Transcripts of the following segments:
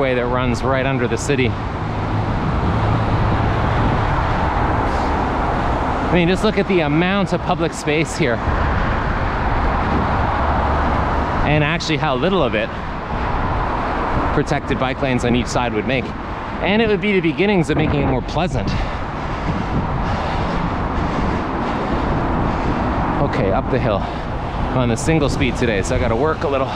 motorway that runs right under the city. I mean, just look at the amount of public space here, and actually how little of it protected bike lanes on each side would make. And it would be the beginnings of making it more pleasant. Okay, up the hill. I'm on the single speed today, so I gotta work a little.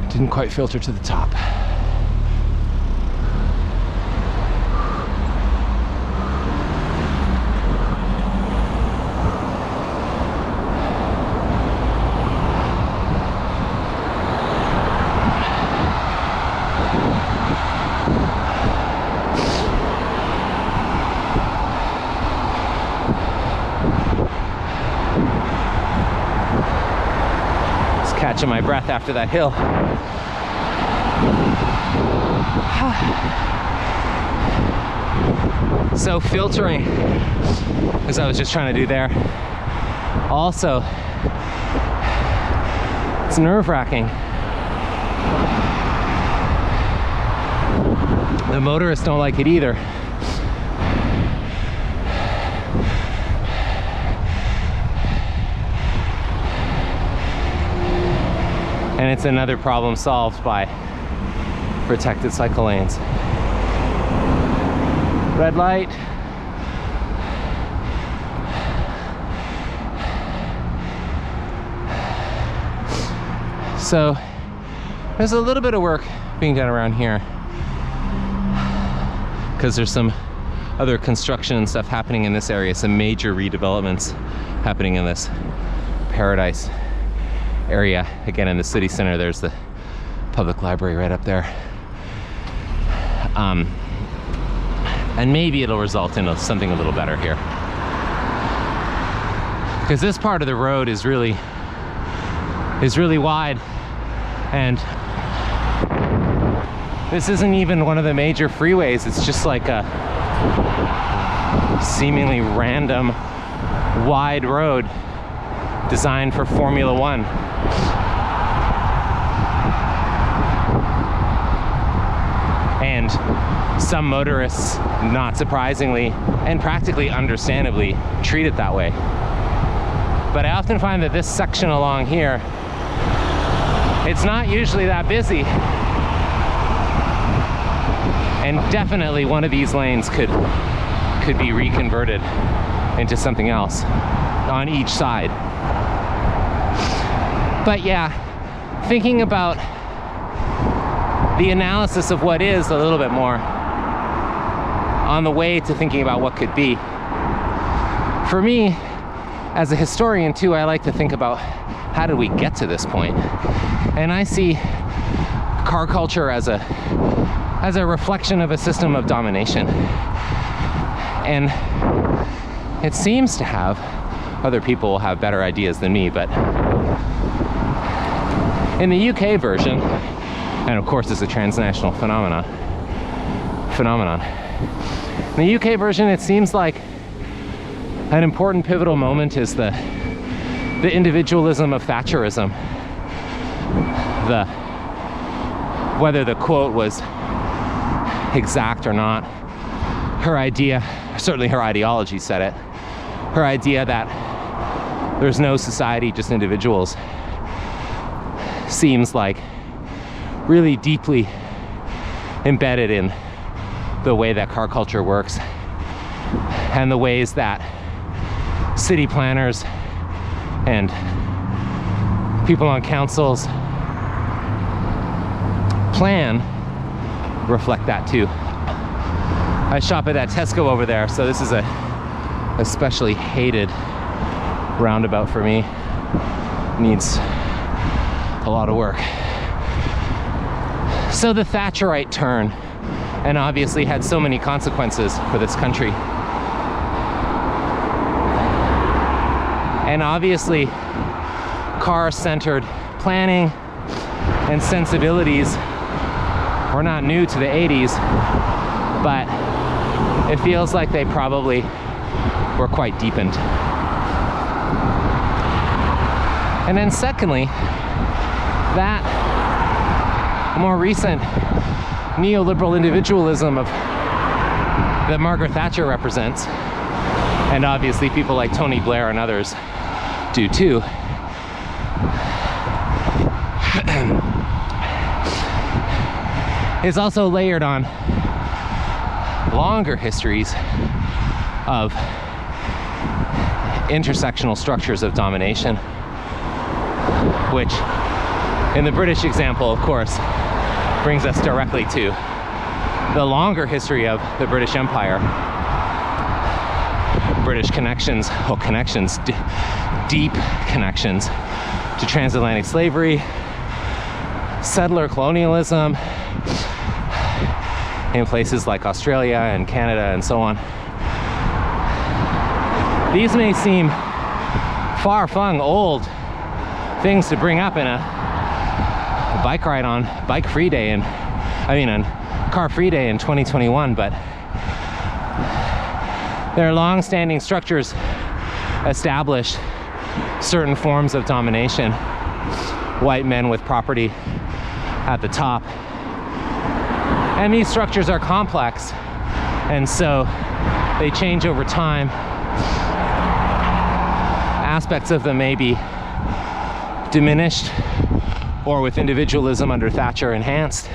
Didn't quite filter to the top. Just catching my breath after that hill. So filtering, as I was just trying to do there. Also, it's nerve-wracking. The motorists don't like it either. And it's another problem solved by protected cycle lanes. Red light. So there's a little bit of work being done around here because there's some other construction and stuff happening in this area, some major redevelopments happening in this paradise area. Again, in the city center, there's the public library right up there. And maybe it'll result in something a little better here. Because this part of the road is really wide, and this isn't even one of the major freeways. It's just like a seemingly random wide road designed for Formula One. And some motorists, not surprisingly and practically understandably, treat it that way. But I often find that this section along here, it's not usually that busy. And definitely one of these lanes could be reconverted into something else on each side. But yeah, thinking about the analysis of what is a little bit more on the way to thinking about what could be. For me, as a historian too, I like to think about how did we get to this point? And I see car culture as a reflection of a system of domination. And it seems to have, other people will have better ideas than me, but in the UK version, and of course it's a transnational phenomenon. In the UK version, it seems like an important pivotal moment is the individualism of Thatcherism. Whether the quote was exact or not, her idea, certainly her ideology said it, her idea that there's no society, just individuals, seems like really deeply embedded in the way that car culture works and the ways that city planners and people on councils plan reflect that too. I shop at that Tesco over there, so this is a especially hated roundabout for me. Needs a lot of work. So the Thatcherite turn, and obviously had so many consequences for this country. And obviously car-centered planning and sensibilities were not new to the 80s, but it feels like they probably were quite deepened. And then secondly, that more recent neoliberal individualism that Margaret Thatcher represents, and obviously people like Tony Blair and others do too, is also layered on longer histories of intersectional structures of domination, which in the British example, of course, brings us directly to the longer history of the British Empire. British connections, deep connections to transatlantic slavery, settler colonialism in places like Australia and Canada and so on. These may seem far-flung old things to bring up in a bike ride on bike-free day, and on car-free day in 2021, but there are long-standing structures established certain forms of domination, white men with property at the top. And these structures are complex, and so they change over time. Aspects of them may be diminished or with individualism under Thatcher enhanced.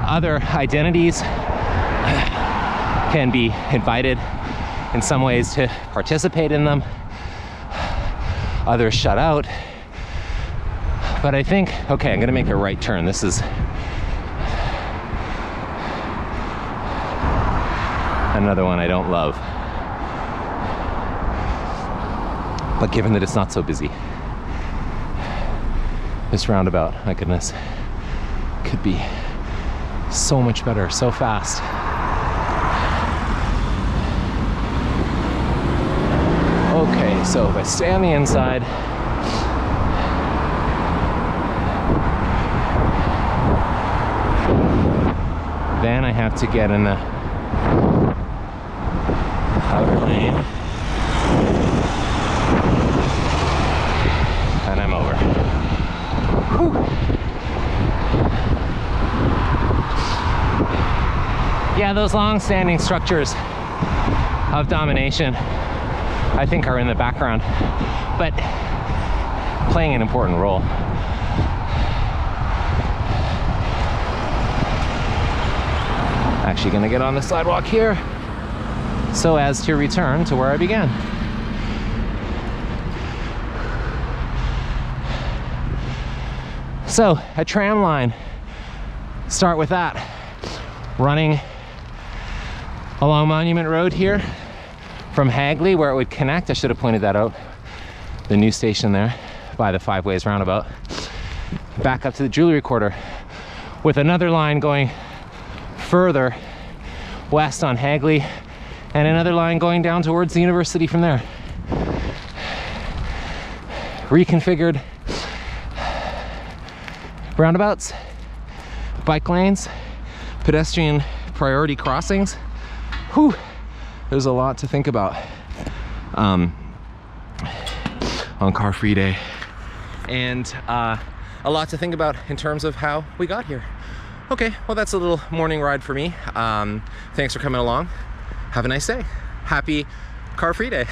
Other identities can be invited in some ways to participate in them. Others shut out. But I think, okay, I'm gonna make a right turn. This is another one I don't love. But given that it's not so busy, this roundabout, my goodness, could be so much better, so fast. Okay, so if I stay on the inside, then I have to get in the outer lane, and I'm over. Whew. Yeah, those long-standing structures of domination, I think, are in the background, but playing an important role. Actually gonna get on the sidewalk here so as to return to where I began. So, a tram line, start with that. Running along Monument Road here from Hagley, where it would connect. I should have pointed that out. The new station there by the Five Ways roundabout. Back up to the jewelry quarter with another line going further west on Hagley, and another line going down towards the university from there. Reconfigured roundabouts, bike lanes, pedestrian priority crossings. Whew, there's a lot to think about on Car Free Day, and a lot to think about in terms of how we got here. Okay, well, that's a little morning ride for me. Thanks for coming along. Have a nice day. Happy Car Free Day.